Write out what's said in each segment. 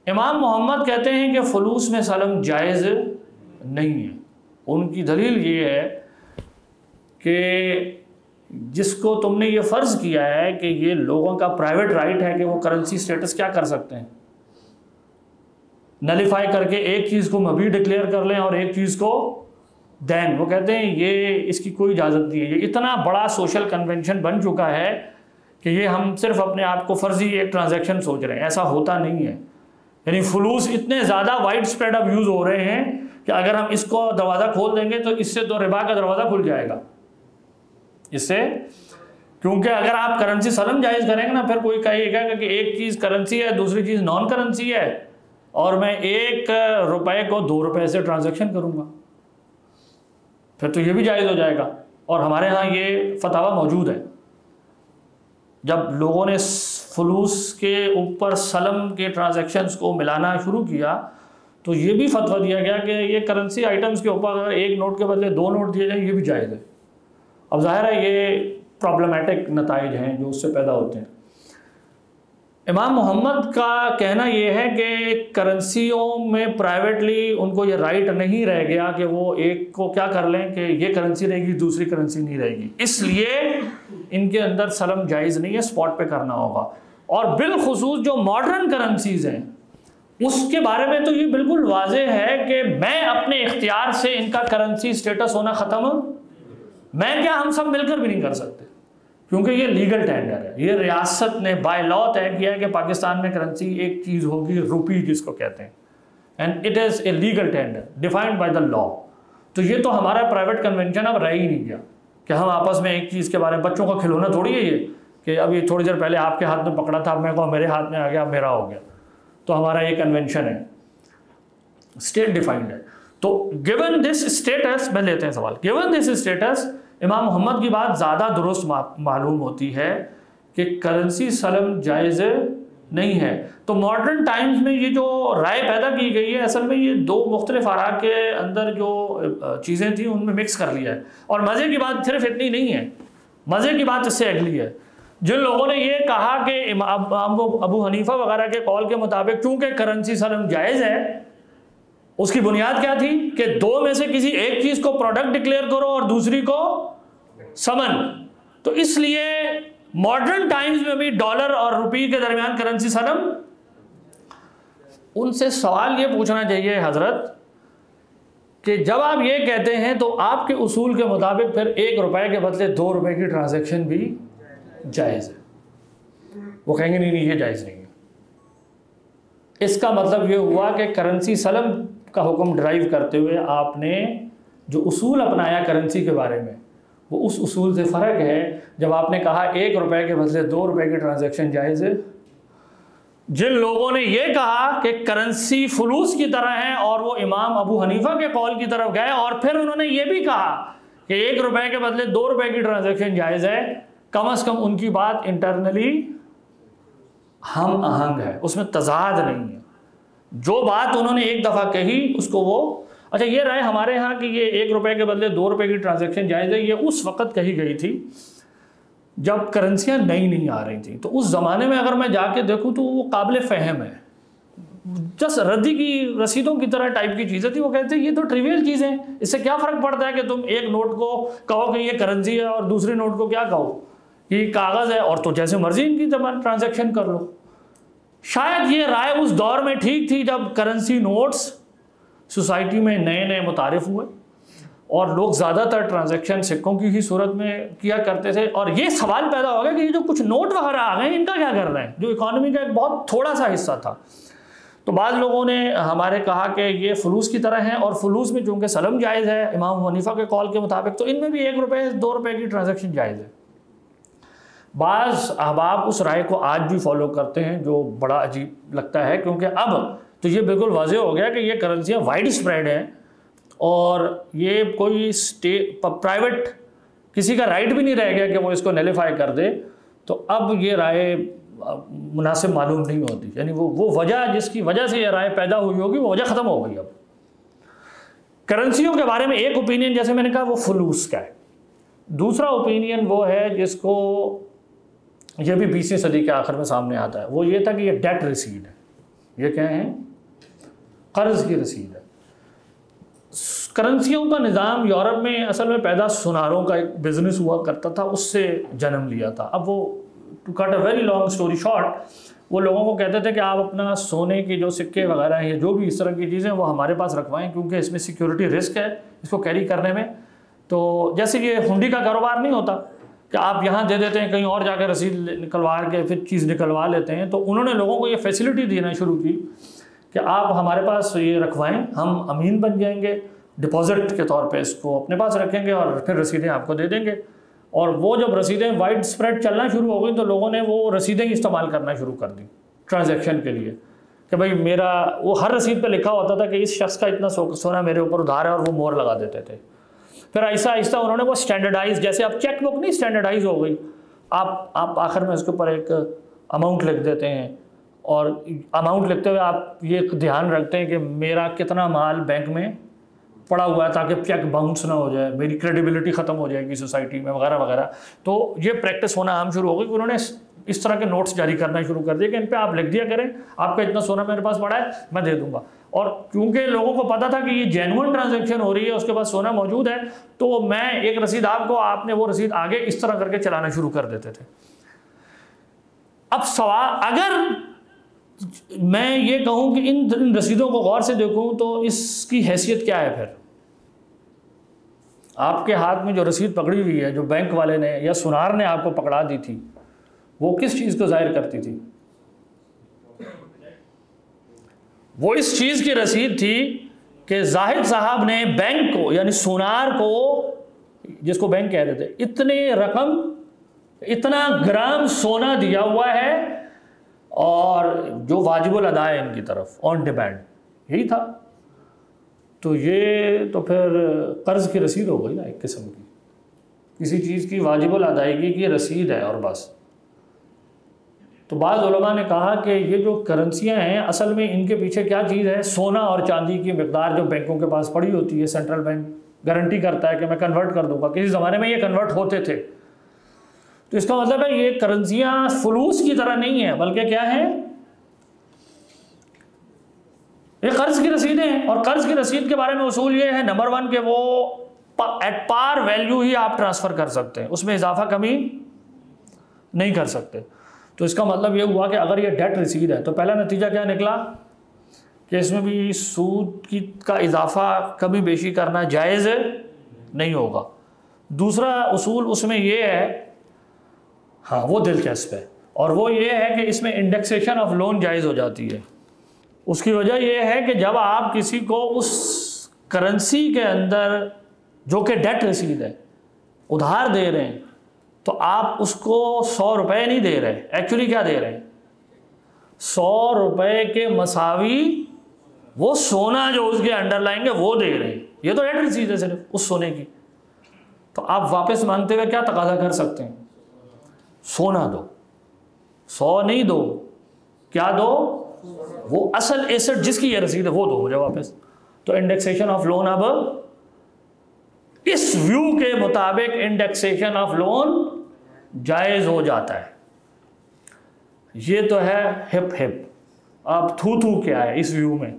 इमाम मोहम्मद कहते हैं कि फलूस में सलम जायज़ नहीं है। उनकी दलील ये है कि जिसको तुमने ये फ़र्ज़ किया है कि ये लोगों का प्राइवेट राइट है कि वो करेंसी स्टेटस क्या कर सकते हैं, नलीफाई करके एक चीज़ को मबी डिक्लेयर कर लें और एक चीज़ को दैन, वो कहते हैं ये इसकी कोई इजाज़त नहीं है। ये इतना बड़ा सोशल कन्वेंशन बन चुका है कि ये हम सिर्फ अपने आप को फ़र्जी एक ट्रांजैक्शन सोच रहे हैं, ऐसा होता नहीं है। यानी फलूस इतने ज़्यादा वाइड स्प्रेड अब यूज़ हो रहे हैं कि अगर हम इसको दरवाज़ा खोल देंगे तो इससे तो रिबा का दरवाज़ा खुल जाएगा इससे, क्योंकि अगर आप करेंसी सलम जायज़ करेंगे ना, फिर कोई कहेगा कि एक चीज़ करेंसी है दूसरी चीज़ नॉन करेंसी है और मैं 1 रुपये को 2 रुपये से ट्रांजैक्शन करूँगा, फिर तो ये भी जायज़ हो जाएगा। और हमारे यहाँ ये फतवा मौजूद है। जब लोगों ने फलूस के ऊपर सलम के ट्रांजैक्शंस को मिलाना शुरू किया तो ये भी फतवा दिया गया कि ये करेंसी आइटम्स के ऊपर अगर 1 नोट के बदले 2 नोट दिए जाए ये भी जायज़ है। अब ज़ाहिर है ये प्रॉब्लमेटिक नताइज हैं जो उससे पैदा होते हैं। इमाम मोहम्मद का कहना ये है कि करेंसियों में प्राइवेटली उनको ये राइट नहीं रह गया कि वो एक को क्या कर लें कि ये करेंसी रहेगी दूसरी करेंसी नहीं रहेगी, इसलिए इनके अंदर सलम जायज़ नहीं है, स्पॉट पे करना होगा। और बिलखुसूस जो मॉडर्न करेंसीज हैं उसके बारे में तो ये बिल्कुल वाज़ेह है कि मैं अपने इख्तियार से इनका करेंसी स्टेटस होना ख़त्म, मैं क्या हम सब मिलकर भी नहीं कर सकते, क्योंकि ये लीगल टेंडर है। ये रियासत ने बाय लॉ तय किया है कि पाकिस्तान में करेंसी एक चीज़ होगी, रुपी जिसको कहते हैं, and it is a legal tender defined by the law. तो ये तो हमारा प्राइवेट कन्वेंशन अब रह ही नहीं गया कि हम आपस में एक चीज़ के बारे में, बच्चों का खिलौना थोड़ी है ये कि अभी थोड़ी देर पहले आपके हाथ में पकड़ा था, मेरे को मेरे हाथ में आ गया, मेरा हो गया। तो हमारा ये कन्वेंशन है, स्टेट डिफाइंड है। तो गिवन दिस स्टेटस, मैं लेते हैं सवाल, गिवन दिस स्टेटस इमाम मोहम्मद की बात ज़्यादा दुरुस्त मालूम होती है कि करेंसी सलम जायज़ नहीं है। तो मॉडर्न टाइम्स में ये जो राय पैदा की गई है, असल में ये 2 मुख्तलिफ आरा के अंदर जो चीज़ें थी उनमें मिक्स कर लिया है। और मज़े की बात सिर्फ इतनी नहीं है, मज़े की बात इससे अगली है। जिन लोगों ने ये कहा कि अबू हनीफा वगैरह के कौल के मुताबिक चूँकि करेंसी सलम जायज़ है, उसकी बुनियाद क्या थी कि 2 में से किसी एक चीज़ को प्रोडक्ट डिक्लेयर करो और दूसरी को समन। तो इसलिए मॉडर्न टाइम्स में भी डॉलर और रुपये के दरमियान करेंसी सलम। उनसे सवाल ये पूछना चाहिए हजरत कि जब आप ये कहते हैं तो आपके उसूल के मुताबिक फिर 1 रुपये के बदले 2 रुपये की ट्रांजैक्शन भी जायज़ है। वो कहेंगे नहीं नहीं ये जायज़ नहीं है। इसका मतलब ये हुआ कि करेंसी सलम का हुक्म ड्राइव करते हुए आपने जो उसूल अपनाया करेंसी के बारे में वो उस उसूल से फ़र्क है जब आपने कहा 1 रुपये के बदले 2 रुपये की ट्रांजैक्शन जायज़ है। जिन लोगों ने यह कहा कि करेंसी फलूस की तरह है और वो इमाम अबू हनीफा के कौल की तरफ गए और फिर उन्होंने ये भी कहा कि 1 रुपये के बदले 2 रुपये की ट्रांजैक्शन जायज़ है, कम से कम उनकी बात इंटरनली हम आहंग है, उसमें तजाद नहीं है। जो बात उन्होंने एक दफ़ा कही उसको वो, अच्छा ये रहे हमारे यहाँ कि ये 1 रुपये के बदले 2 रुपये की ट्रांजैक्शन जायज़ है, ये उस वक़्त कही गई थी जब करेंसियाँ नई आ रही थी। तो उस ज़माने में अगर मैं जाके देखूँ तो वो काबिल फ़हम है, जस्ट रद्दी की रसीदों की तरह टाइप की चीज़ें थी। वो कहते हैं ये तो ट्रिवियल चीज़ें हैं, इससे क्या फ़र्क पड़ता है कि तुम एक नोट को कहो कि ये करेंसी है और दूसरे नोट को क्या कहो कि कागज़ है और तो जैसे मर्जी इनकी जबान ट्रांजैक्शन कर लो। शायद ये राय उस दौर में ठीक थी जब करेंसी नोट्स सोसाइटी में नए नए मुतारिफ हुए और लोग ज़्यादातर ट्रांजैक्शन सिक्कों की ही सूरत में किया करते थे। और ये सवाल पैदा हो गया कि ये जो कुछ नोट वगैरह आ गए इनका क्या कर रहे हैं, जो इकॉनमी का एक बहुत थोड़ा सा हिस्सा था। तो बाद लोगों ने हमारे कहा कि ये फलूस की तरह है और फलूस में चूँकि सलम जायज़ है इमाम हनीफा के कौल के मुताबिक, तो इनमें भी 1 रुपये 2 रुपये की ट्रांजैक्शन जायज़ है। बाज़ अहबाब उस राय को आज भी फॉलो करते हैं जो बड़ा अजीब लगता है, क्योंकि अब तो ये बिल्कुल वाज़ेह हो गया कि ये करेंसियाँ वाइड स्प्रेड हैं और ये कोई प्राइवेट किसी का राइट भी नहीं रह गया कि वो इसको नलीफाई कर दे। तो अब ये राय मुनासिब मालूम नहीं होती, यानी वो वजह जिसकी वजह से ये राय पैदा हुई होगी वो वजह ख़त्म हो गई। अब करेंसियों के बारे में एक ओपिनियन, जैसे मैंने कहा, वो फलूस का है। दूसरा ओपिनियन वो है जिसको ये भी 20वीं सदी के आखिर में सामने आता है, वो ये था कि ये डेट रिसीड है। ये क्या है? कर्ज की रसीद है। करेंसियों का निज़ाम यूरोप में असल में पैदा सुनारों का एक बिजनेस हुआ करता था, उससे जन्म लिया था। अब वो, to cut a very long story short, वो लोगों को कहते थे कि आप अपना सोने के जो सिक्के वगैरह हैं, जो भी इस तरह की चीज़ें वो हमारे पास रखवाएं, क्योंकि इसमें सिक्योरिटी रिस्क है इसको कैरी करने में। तो जैसे ये हुंडी का कारोबार नहीं होता कि आप यहाँ दे देते हैं, कहीं और जाकर रसीद निकलवा के फिर चीज़ निकलवा लेते हैं। तो उन्होंने लोगों को ये फैसिलिटी देना शुरू की कि आप हमारे पास ये रखवाएं, हम अमीन बन जाएंगे, डिपॉजिट के तौर पे इसको अपने पास रखेंगे और फिर रसीदें आपको दे देंगे। और वो जब रसीदें वाइड स्प्रेड चलना शुरू हो गई तो लोगों ने वो रसीदें इस्तेमाल करना शुरू कर दी ट्रांजैक्शन के लिए, कि भाई मेरा, वो हर रसीद पे लिखा होता था कि इस शख्स का इतना सोना मेरे ऊपर उधार है, और वो मोहर लगा देते थे। फिर ऐसा आहिस्ता उन्होंने वो स्टैंडर्डाइज, जैसे अब चेक बुक नहीं स्टैंडर्डाइज हो गई, आप आखिर में उसके ऊपर एक अमाउंट लिख देते हैं, और अमाउंट लिखते हुए आप ये ध्यान रखते हैं कि मेरा कितना माल बैंक में पड़ा हुआ है, ताकि चेक बाउंस ना हो जाए, मेरी क्रेडिबिलिटी ख़त्म हो जाएगी सोसाइटी में वगैरह वगैरह। तो ये प्रैक्टिस होना आम शुरू हो गई। उन्होंने इस तरह के नोट्स जारी करना शुरू कर दिए कि इन पे आप लिख दिया करें आपका इतना सोना मेरे पास पड़ा है, मैं दे दूंगा। और क्योंकि लोगों को पता था कि ये जेन्युइन ट्रांजैक्शन हो रही है, उसके पास सोना मौजूद है, तो मैं एक रसीद आपको, आपने वो रसीद आगे, इस तरह करके चलाना शुरू कर देते थे। अब सवाल, अगर मैं ये कहूँ कि इन रसीदों को गौर से देखूँ तो इसकी हैसियत क्या है? फिर आपके हाथ में जो रसीद पकड़ी हुई है, जो बैंक वाले ने या सुनार ने आपको पकड़ा दी थी, वो किस चीज़ को जाहिर करती थी? वो इस चीज़ की रसीद थी कि जाहिद साहब ने बैंक को, यानी सुनार को, जिसको बैंक कह रहे थे, इतने रकम, इतना ग्राम सोना दिया हुआ है और जो वाजिबुल अदा है इनकी तरफ, ऑन डिमांड, यही था। तो ये तो फिर कर्ज की रसीद हो गई ना एक किस्म की, किसी चीज़ की वाजिबुल अदायगी की रसीद है और बस। तो बाज़ उलमा ने कहा कि ये जो करेंसियाँ हैं, असल में इनके पीछे क्या चीज़ है? सोना और चांदी की मिकदार जो बैंकों के पास पड़ी होती है, सेंट्रल बैंक गारंटी करता है कि मैं कन्वर्ट कर दूंगा। किसी ज़माने में ये कन्वर्ट होते थे। तो इसका मतलब है ये करेंसियाँ फुलूस की तरह नहीं है, बल्कि क्या है? ये कर्ज की रसीदें हैं। और कर्ज की रसीद के बारे में उसूल ये है, नंबर 1 कि वो एट पार वैल्यू ही आप ट्रांसफ़र कर सकते हैं, उसमें इजाफा कमी नहीं कर सकते। तो इसका मतलब ये हुआ कि अगर ये डेट रसीद है तो पहला नतीजा क्या निकला कि इसमें भी सूद का इजाफा कमी बेशी करना जायज़ नहीं होगा। दूसरा उसूल उसमें ये है, हाँ वो दिलचस्प है, और वो ये है कि इसमें इंडेक्सेशन ऑफ लोन जायज़ हो जाती है। उसकी वजह यह है कि जब आप किसी को उस करेंसी के अंदर, जो कि डेट रसीद है, उधार दे रहे हैं, तो आप उसको 100 रुपये नहीं दे रहे, एक्चुअली क्या दे रहे हैं? 100 रुपये के मसावी वो सोना जो उसके अंडर लाएंगे वो दे रहे हैं। ये तो डेट रसीद है सिर्फ उस सोने की। तो आप वापस मांगते हुए क्या तकाजा कर सकते हैं? सोना दो, 100 नहीं दो, क्या दो? वो असल एसेट जिसकी ये रसीद है वो दो मुझे वापस। तो इंडेक्सेशन ऑफ लोन, अब इस व्यू के मुताबिक इंडेक्सेशन ऑफ लोन जायज हो जाता है। ये तो है हिप हिप। अब थू थू क्या है इस व्यू में?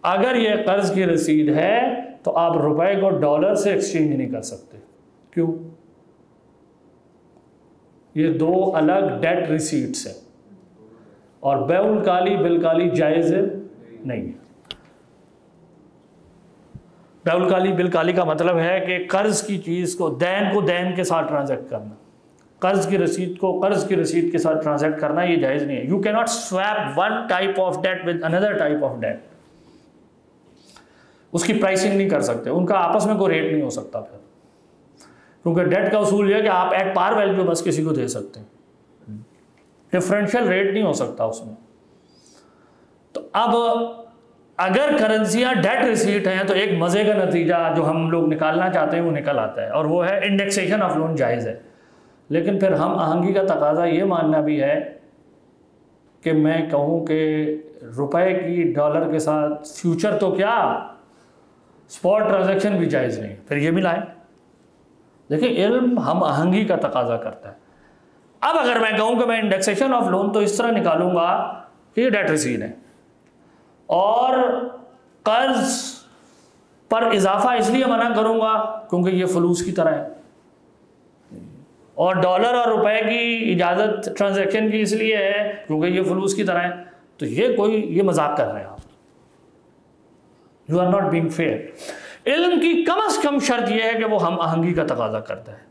अगर ये कर्ज की रसीद है तो आप रुपए को डॉलर से एक्सचेंज नहीं कर सकते। क्यों? ये दो अलग डेट रिसीट्स हैं और बैउल काली बिल काली जायज़ नहीं है। बैउल काली बिल काली का मतलब है कि कर्ज की चीज़ को दैन के साथ ट्रांजैक्ट करना, कर्ज की रसीद को कर्ज की रसीद के साथ ट्रांजैक्ट करना ये जायज़ नहीं है। You can not swap one type of date with another type of date. उसकी प्राइसिंग नहीं कर सकते, उनका आपस में कोई रेट नहीं हो सकता फिर, क्योंकि डेट का उसूल यह है कि आप एट पार वैल्यू बस किसी को दे सकते हैं, डिफरेंशियल रेट नहीं हो सकता उसमें। तो अब अगर करेंसियां डेट रिसीट हैं तो एक मज़े का नतीजा जो हम लोग निकालना चाहते हैं वो निकल आता है, और वो है इंडेक्सेशन ऑफ लोन जायज़ है। लेकिन फिर हम आहंगी का तकाजा ये मानना भी है कि मैं कहूँ कि रुपए की डॉलर के साथ फ्यूचर तो क्या स्पॉट ट्रांजैक्शन भी जायज़ नहीं। फिर ये मिलाएं। देखिए इल्म हम आहंगी का तकाजा करता है। अब अगर मैं कहूँ कि मैं इंडेक्सेशन ऑफ लोन तो इस तरह निकालूंगा कि ये डेट रिसीट है, और कर्ज पर इजाफा इसलिए मना करूंगा क्योंकि ये फलूस की तरह है, और डॉलर और रुपए की इजाज़त ट्रांजैक्शन की इसलिए है क्योंकि ये फलूस की तरह है। तो ये मजाक कर रहे हैं आप, you are not being fair. इल्म की कम से कम शर्त यह है कि वो हम आहंगी का तकाजा करता है।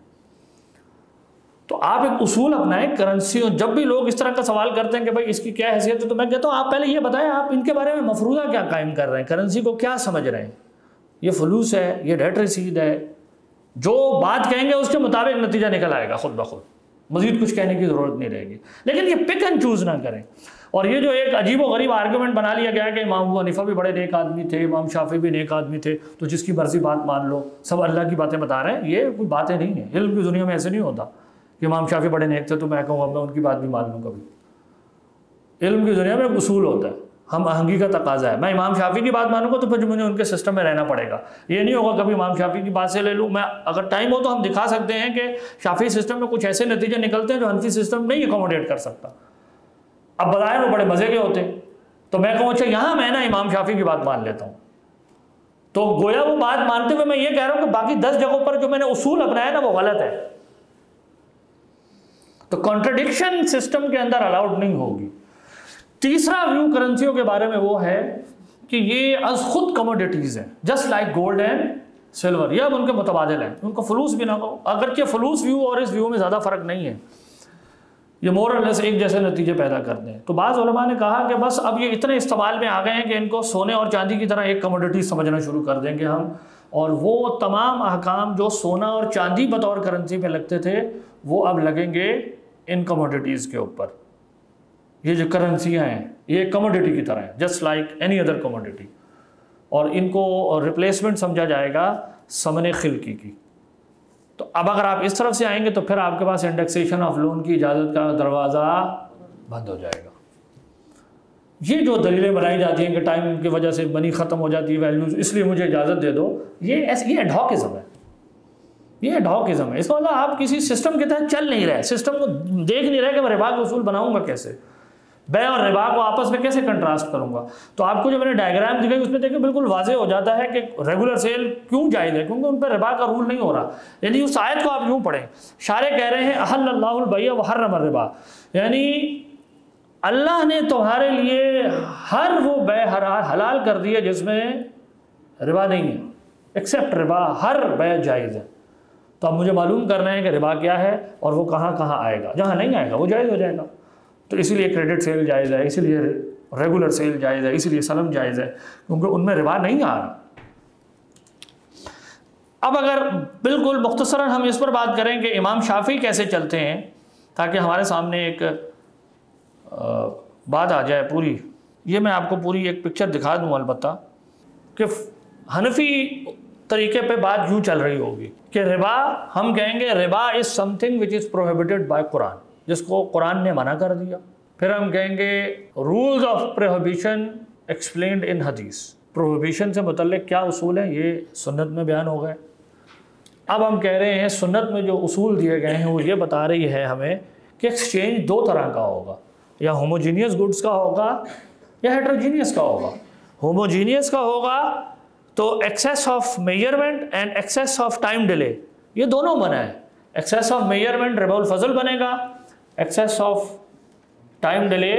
तो आप एक उसूल अपनाएं करेंसी, और जब भी लोग इस तरह का सवाल करते हैं कि भाई इसकी क्या हैसियत है, तो मैं कहता हूँ आप पहले ये बताएं आप इनके बारे में मफरूज़ा क्या कायम कर रहे हैं, करेंसी को क्या समझ रहे हैं। ये फलूस है, ये डेट रसीद है, जो बात कहेंगे उसके मुताबिक नतीजा निकल आएगा खुद ब खुद, मजीद कुछ कहने की ज़रूरत नहीं रहेगी। लेकिन ये पिक एंड चूज़ ना करें। और ये जो एक अजीब व गरीब आर्गूमेंट बना लिया गया कि इमाम अबू हनीफा भी बड़े नेक आदमी थे, इमाम शाफी भी नेक आदमी थे, तो जिसकी मर्जी बात मान लो, सब अल्लाह की बातें बता रहे हैं, ये कोई बातें नहीं है। इल्म की दुनिया में ऐसे नहीं होता कि इमाम शाफी बड़े नेक थे तो मैं कहूँगा मैं उनकी बात भी मान लूँ। कभी इल्म की दुनिया में एक उसूल होता है, हम आहंगी का तकाजा है। मैं इमाम शाफी की बात मानूंगा तो फिर मुझे उनके सिस्टम में रहना पड़ेगा। ये नहीं होगा कभी इमाम शाफी की बात से ले लूँ। मैं अगर टाइम हो तो हम दिखा सकते हैं कि शाफी सिस्टम में कुछ ऐसे नतीजे निकलते हैं जो हनफी सिस्टम नहीं अकोमोडेट कर सकता। अब बताए वो बड़े मज़े के होते, तो मैं कहूँ अच्छा यहाँ मैं ना इमाम शाफी की बात मान लेता हूँ, तो गोया वो बात मानते हुए मैं ये कह रहा हूँ कि बाकी 10 जगहों पर जो मैंने उसूल अपनाया ना वो गलत है। तो कॉन्ट्रडिक्शन सिस्टम के अंदर अलाउड नहीं होगी। तीसरा व्यू करेंसियों के बारे में वो है कि ये अज खुद कमोडिटीज़ हैं, just like gold and silver. ये अब उनके मुतबादिल हैं, उनको फलूस भी ना कहो। अगर के फलूस व्यू और इस व्यू में ज़्यादा फ़र्क नहीं है, ये मोर और लेस एक जैसे नतीजे पैदा करते हैं। तो बाज़ उलमा ने कहा कि बस अब ये इतने इस्तेमाल में आ गए हैं कि इनको सोने और चांदी की तरह एक कमोडिटी समझना शुरू कर देंगे हम, और वो तमाम अहकाम जो सोना और चांदी बतौर करेंसी में लगते थे वो अब लगेंगे इन कमोडिटीज़ के ऊपर। ये जो करेंसियाँ हैं ये कमोडिटी की तरह है, just like any other commodity, और इनको रिप्लेसमेंट समझा जाएगा समन खिल्की की। तो अब अगर आप इस तरफ से आएंगे तो फिर आपके पास इंडेक्सेशन ऑफ लोन की इजाज़त का दरवाज़ा बंद हो जाएगा। ये जो दलीलें बनाई जाती हैं कि टाइम की वजह से मनी ख़त्म हो जाती है, वैल्यूज़, इसलिए मुझे इजाज़त दे दो, ये एडहॉकिज़म है। ये एडहॉकिज़म है। इसका मतलब आप किसी सिस्टम के तहत चल नहीं रहे, सिस्टम को देख नहीं रहे कि मैं रिबा का उसूल बनाऊंगा कैसे, बै और रिबा को आपस में कैसे कंट्रास्ट करूंगा। तो आपको जो मैंने डायग्राम दिखाई उसमें देखिए बिल्कुल वाज़ेह हो जाता है कि रेगुलर सेल क्यों जायज़ है, क्योंकि उन पर रिबा का रूल नहीं हो रहा। यानी उस आयत को आप यूँ पढ़ें, शारे कह रहे हैं अहल्लल्लाहुल बैअ व हर्रम रिबा, यानी अल्लाह ने तुम्हारे लिए हर वो बै हलाल कर दिया जिसमें रिबा नहीं है, एक्सेप्ट रिबा, हर बै जायज़ है। तो अब मुझे मालूम करना है कि रिबा क्या है और वो कहाँ कहाँ आएगा। जहाँ नहीं आएगा वो जायज़ हो जाएगा। तो इसीलिए क्रेडिट सेल जायज़ है, इसीलिए रेगुलर सेल जायज़ है, इसीलिए सलम जायज़ है, क्योंकि उनमें रिबा नहीं आ रहा। अब अगर बिल्कुल मुख्तसरन हम इस पर बात करें कि इमाम शाफी कैसे चलते हैं, ताकि हमारे सामने एक बात आ जाए पूरी, ये मैं आपको पूरी एक पिक्चर दिखा दूँ अलबत्ता, कि हनफी तरीके पे बात यूँ चल रही होगी कि रिबा, हम कहेंगे Riba is something which is prohibited by Quran, जिसको कुरान ने मना कर दिया। फिर हम कहेंगे रूल्स ऑफ प्रोहिबिशन एक्सप्लेन्ड इन हदीस, प्रोहिबिशन से मुतल्लिक क्या उसूल हैं ये सुन्नत में बयान हो गए। अब हम कह रहे हैं सुन्नत में जो उसूल दिए गए हैं वो ये बता रही है हमें कि एक्सचेंज दो तरह का होगा, या होमोजीनियस गुड्स का होगा या हेट्रोजीनियस का होगा। होमोजीनियस का होगा तो excess of measurement and excess of time delay, ये दोनों बना है। एक्सेस ऑफ मेजरमेंट रिबाउल फजल बनेगा, एक्सेस ऑफ टाइम डिले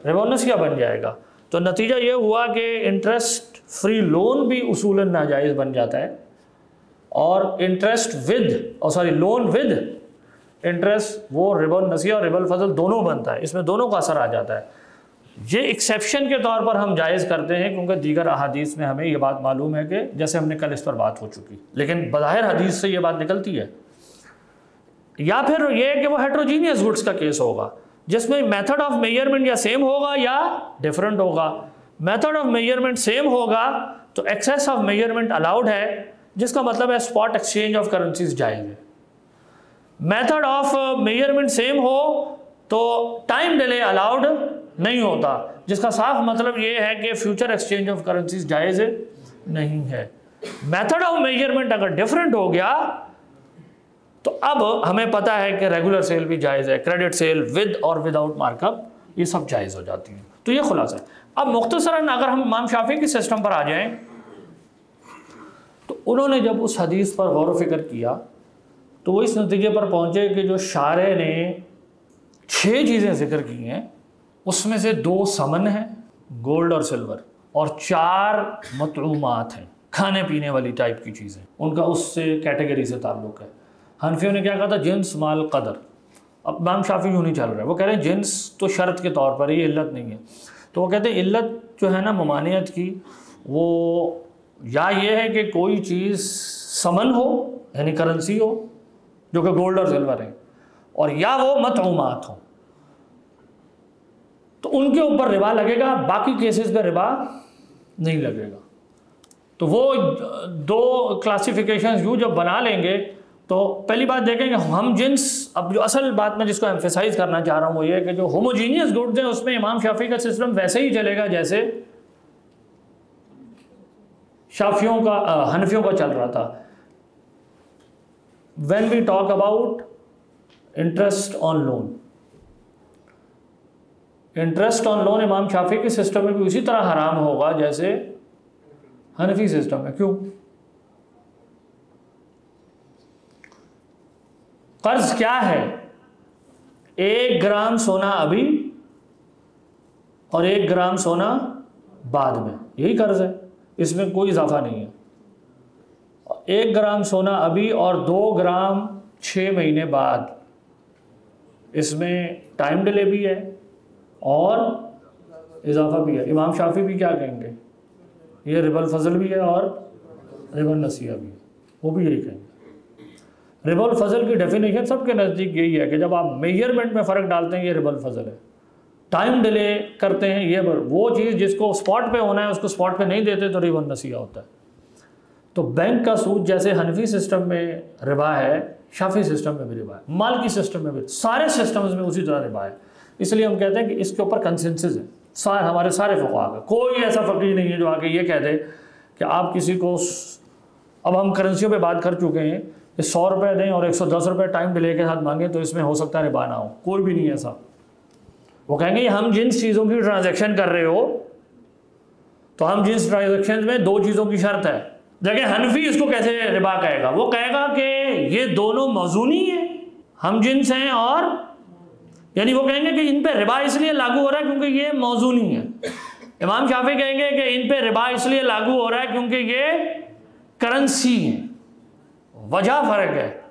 रिबाउल नसिया बन जाएगा। तो नतीजा ये हुआ कि इंटरेस्ट फ्री लोन भी उसूलन नाजायज़ बन जाता है, और interest with loan with interest वो रिबाउल नसिया और रिबाउल फजल दोनों बनता है, इसमें दोनों का असर आ जाता है। ये एक्सेप्शन के तौर पर हम जायज़ करते हैं क्योंकि दीगर अहादीस में हमें ये बात मालूम है कि जैसे हमने कल इस पर बात हो चुकी, लेकिन बज़ाहिर हदीस से ये बात निकलती है। या फिर ये कि वो हेट्रोजीनियस गुड्स का केस होगा जिसमें मेथड ऑफ मेजरमेंट या सेम होगा या डिफरेंट होगा। मेथड ऑफ मेजरमेंट सेम होगा तो एक्सेस ऑफ मेजरमेंट अलाउड है, जिसका मतलब है स्पॉट एक्सचेंज ऑफ करेंसीज जायज़ है। मेथड ऑफ मेजरमेंट सेम हो तो टाइम डिले अलाउड नहीं होता, जिसका साफ मतलब ये है कि फ्यूचर एक्सचेंज ऑफ करेंसीज जायज़ नहीं है। मेथड ऑफ मेजरमेंट अगर डिफरेंट हो गया तो अब हमें पता है कि रेगुलर सेल भी जायज़ है, क्रेडिट सेल विद और विदाउट मार्कअप ये सब जायज़ हो जाती हैं। तो ये खुलासा है। अब मुख्तसरन अगर हम इमाम शाफी के सिस्टम पर आ जाएं, तो उन्होंने जब उस हदीस पर गौर व फिक्र किया तो वो इस नतीजे पर पहुंचे कि जो शारे ने 6 चीज़ें जिक्र की हैं उसमें से 2 समन हैं, गोल्ड और सिल्वर, और 4 मतरूमात हैं, खाने पीने वाली टाइप की चीज़ें, उनका उससे कैटेगरी से ताल्लुक़ है। हनफियों ने क्या कहा था, जिन्स माल कदर। अब इमाम शाफी यूँ नहीं चल रहा है, वो कह रहे हैं जिन्स तो शर्त के तौर पर, ये इल्लत नहीं है। तो वो कहते हैं इल्लत जो है ना ममानियत की, वो या ये है कि कोई चीज़ समन हो यानी करेंसी हो जो कि गोल्ड और सिल्वर है, और या वो मतऊमात हो, तो उनके ऊपर रिबा लगेगा, बाकी केसेस पे रिबा नहीं लगेगा। तो वो 2 क्लासिफिकेशंस यूँ जब बना लेंगे तो पहली बात देखेंगे हम जिन्स, अब जो असल बात मैं जिसको एम्फेसाइज करना चाह रहा हूँ वो ये है कि जो होमोजीनियस गुड्स हैं उसमें इमाम शाफी का सिस्टम वैसे ही चलेगा जैसे शाफियों का हनफियों का चल रहा था। When we talk about interest on loan, interest on loan Imam Shafi के सिस्टम में भी उसी तरह हराम होगा जैसे हनफी सिस्टम है। क्यों? कर्ज क्या है? 1 ग्राम सोना अभी और 1 ग्राम सोना बाद में, यही कर्ज है, इसमें कोई इजाफा नहीं है। 1 ग्राम सोना अभी और 2 ग्राम 6 महीने बाद, इसमें टाइम डिले भी है और इजाफा भी है। इमाम शाफी भी क्या कहेंगे, ये रिबल फजल भी है और रिबल नसीहा भी है, वो भी यही कहेंगे। रिबल फजल की डेफिनेशन सबके नज़दीक यही है कि जब आप मेजरमेंट में फ़र्क डालते हैं ये रिबल फजल है, टाइम डिले करते हैं ये वो चीज़ जिसको स्पॉट पे होना है उसको स्पॉट पे नहीं देते तो रिबल नसीहा होता है। तो बैंक का सूद जैसे हनफी सिस्टम में रिबा है, शाफी सिस्टम में भी रिबा है, मालिकी सिस्टम में भी, सारे सिस्टम्स में उसी तरह रिबा है। इसलिए हम कहते हैं कि इसके ऊपर कंसेंसस है हमारे सारे फ़ुक़हा का। कोई ऐसा फ़कीह नहीं है जो आके ये कह दे कि आप किसी को, अब हम करेंसियों पे बात कर चुके हैं कि 100 रुपये दें और 110 रुपये टाइम डिले के साथ मांगें तो इसमें हो सकता है रिबा ना हो, कोई भी नहीं है ऐसा। वो कहेंगे हम जिन चीज़ों की ट्रांजैक्शन कर रहे हो तो हम जिस ट्रांजैक्शन में 2 चीज़ों की शर्त है। देखिए हनफी इसको कैसे रिबा कहेगा, वो कहेगा कि ये दोनों मौजूनी है, हम जिन्स हैं, और यानी वो कहेंगे कि इन पे रिबा इसलिए लागू हो रहा है क्योंकि ये मौजूनी है। इमाम शाफी कहेंगे कि इन पे रिबा इसलिए लागू हो रहा है क्योंकि ये करेंसी है, वजह फ़र्क है।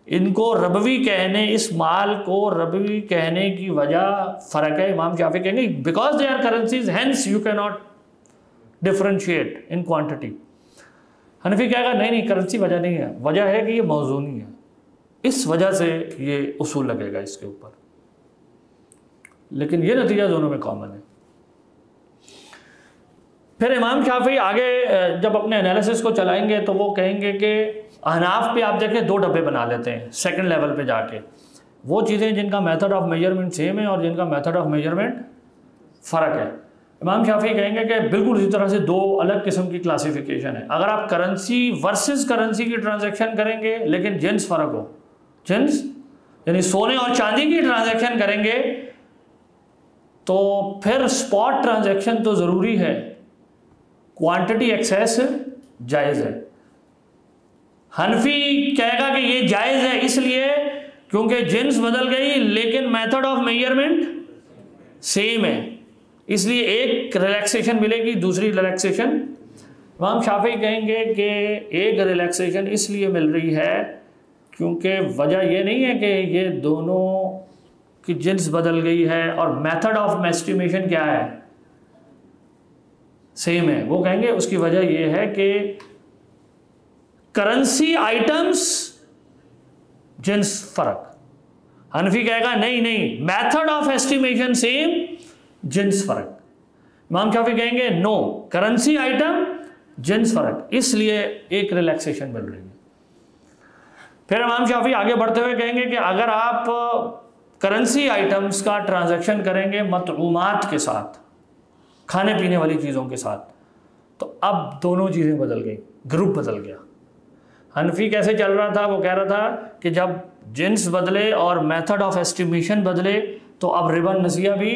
इनको रबवी कहने, इस माल को रबवी कहने की वजह फ़र्क है। इमाम शाफी कहेंगे because they are currencies hence you can not differentiate in quantity. Hanafi कहेगा नहीं नहीं, करेंसी वजह नहीं है, वजह है कि ये मौजूनी है, इस वजह से ये उसूल लगेगा इसके ऊपर। लेकिन ये नतीजा दोनों में कॉमन है। फिर इमाम शाफी आगे जब अपने एनालिसिस को चलाएंगे तो वो कहेंगे कि अहनाफ पे आप देखें 2 डब्बे बना लेते हैं सेकंड लेवल पे जाके, वो चीज़ें जिनका मेथड ऑफ मेजरमेंट सेम है और जिनका मेथड ऑफ मेजरमेंट फ़र्क है। इमाम शाफी कहेंगे कि बिल्कुल इसी तरह से 2 अलग किस्म की क्लासिफिकेशन है। अगर आप करेंसी वर्सेस करेंसी की ट्रांजैक्शन करेंगे लेकिन जिन्स फ़र्क हो, जिन्स यानी सोने और चांदी की ट्रांजैक्शन करेंगे तो फिर स्पॉट ट्रांजैक्शन तो ज़रूरी है, क्वांटिटी एक्सेस जायज़ है। हनफी कहेगा कि ये जायज़ है इसलिए क्योंकि जिन्स बदल गई लेकिन मेथड ऑफ मेजरमेंट सेम है, इसलिए एक रिलैक्सेशन मिलेगी, दूसरी रिलैक्सेशन। इमाम शाफी कहेंगे कि एक रिलैक्सेशन इसलिए मिल रही है क्योंकि वजह ये नहीं है कि ये दोनों की जिन्स बदल गई है और मेथड ऑफ एस्टिमेशन क्या है, सेम है। वो कहेंगे उसकी वजह ये है कि करेंसी आइटम्स जिन्स फर्क। हनफी कहेगा नहीं नहीं, method of estimation same, jeans फर्क। इमाम शाफी कहेंगे नो, करेंसी आइटम जिन्स फर्क, इसलिए एक रिलैक्सेशन मिल रही है। फिर इमाम शाफी आगे बढ़ते हुए कहेंगे कि अगर आप करेंसी आइटम्स का ट्रांजैक्शन करेंगे मतऊमात के साथ, खाने पीने वाली चीज़ों के साथ, तो अब दोनों चीज़ें बदल गई, ग्रुप बदल गया। हनफी कैसे चल रहा था, वो कह रहा था कि जब जिन्स बदले और मेथड ऑफ एस्टिमेशन बदले तो अब रिबा नसीहा भी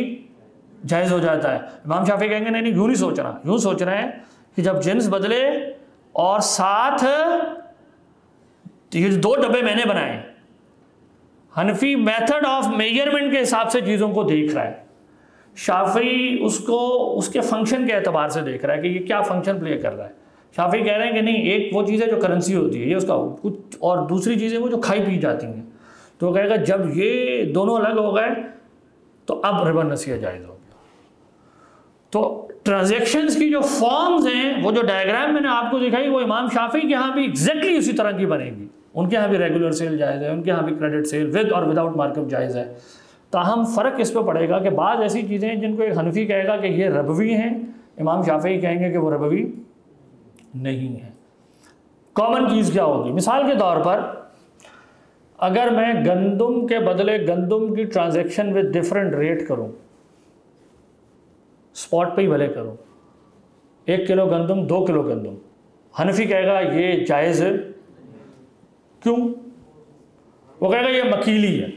जायज़ हो जाता है। इमाम शाफी कहेंगे नहीं नहीं, यूँ नहीं सोचना, यूँ सोच रहे हैं कि जब जिन्स बदले और साथ ये 2 डब्बे मैंने बनाए, हनफी मेथड ऑफ मेजरमेंट के हिसाब से चीज़ों को देख रहा है, शाफी उसको उसके फंक्शन के एतबार से देख रहा है कि ये क्या फंक्शन प्ले कर रहा है। शाफी कह रहे हैं कि नहीं, एक वो चीज़ है जो करेंसी होती है, ये उसका कुछ, और दूसरी चीज़ें वो जो खाई पी जाती हैं। तो वो कहेगा जब ये दोनों अलग हो गए तो अब रिबा नसीया जायज़ हो गया। तो ट्रांजैक्शंस की जो फॉर्म्स हैं, वो जो डायग्राम मैंने आपको दिखाई, वो इमाम शाफी के यहाँ भी एग्जैक्टली उसी तरह की बनेगी। उनके यहाँ भी रेगुलर सेल जायज़ है, उनके यहाँ भी क्रेडिट सेल विद और विदाउट मार्कअप जायज़ है। ताहम फ़र्क इस पर पड़ेगा कि बाद ऐसी चीज़ें हैं जिनको एक हनफी कहेगा कि ये रबवी हैं, इमाम शाफी कहेंगे कि वो रबवी नहीं है। कॉमन चीज़ क्या होगी? मिसाल के तौर पर अगर मैं गंदुम के बदले गंदुम की ट्रांजैक्शन विद डिफरेंट रेट करूं, स्पॉट पे ही भले करूं, 1 किलो गंदुम 2 किलो गंदुम, हनफी कहेगा ये जायज़ है। क्यों? वो कहेगा ये मकीली है,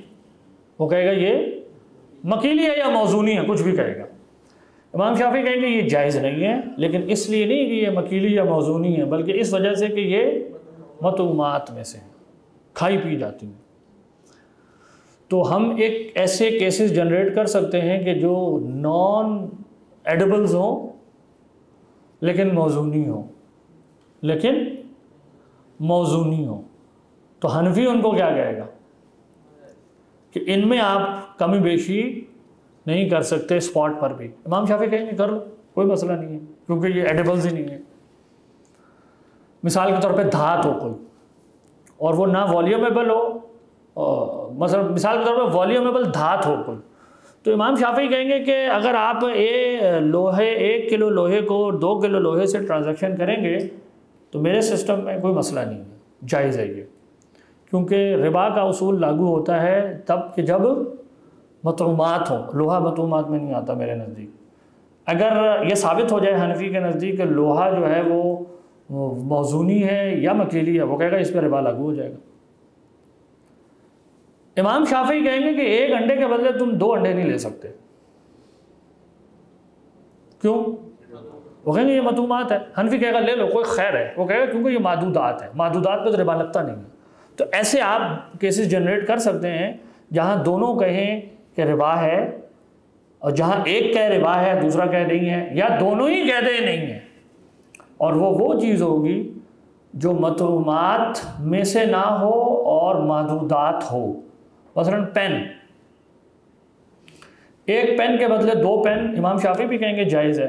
वो कहेगा ये मकीली है या मौजूनी है, कुछ भी कहेगा। इमाम शाफी कहेंगे ये जायज़ नहीं है, लेकिन इसलिए नहीं कि ये मकीली या मौजूनी है, बल्कि इस वजह से कि ये मतूमात में से खाई पी जाती हैं। तो हम एक ऐसे केसेस जनरेट कर सकते हैं कि जो नॉन एडिबल्स हों लेकिन मौजूनी हो, तो हनफी उनको क्या कहेगा कि इनमें आप कमी बेशी नहीं कर सकते, स्पॉट पर भी। इमाम शाफी कहेंगे कर लो, कोई मसला नहीं है, क्योंकि ये एडिबल्स ही नहीं है। मिसाल के तौर पे धात हो कोई और वो ना वॉल्यूमेबल हो, मिसाल के तौर पे वॉल्यूमेबल धात हो कोई, तो इमाम शाफी कहेंगे कि अगर आप 1 किलो लोहे को 2 किलो लोहे से ट्रांजैक्शन करेंगे तो मेरे सिस्टम में कोई मसला नहीं है, जायज़ है ये। क्योंकि रिबा का उसूल लागू होता है तब कि जब मतूमात हो, लोहा मतूमात में नहीं आता मेरे नज़दीक। अगर ये साबित हो जाए हनफी के नज़दीक लोहा जो है वो मौजूनी है या मकीली है, वो कहेगा इस पर रिबा लागू हो जाएगा। इमाम शाफी कहेंगे कि 1 अंडे के बदले तुम 2 अंडे नहीं ले सकते। क्यों? वो कहेंगे ये मतूमात है। हनफी कहेगा ले लो, कोई खैर है, वो कहेगा क्योंकि ये मादूदात है, मादूदात पे तो रिबा लगता नहीं है। तो ऐसे आप केसेस जनरेट कर सकते हैं जहां दोनों कहें कि रिबा है और जहां एक कह रिबा है दूसरा कह नहीं है, या दोनों ही कह दे नहीं है, और वो चीज़ होगी जो मतूमात में से ना हो और मादूदात हो। मसलन पेन, 1 पेन के बदले 2 पेन, इमाम शाफी भी कहेंगे जायज़ है।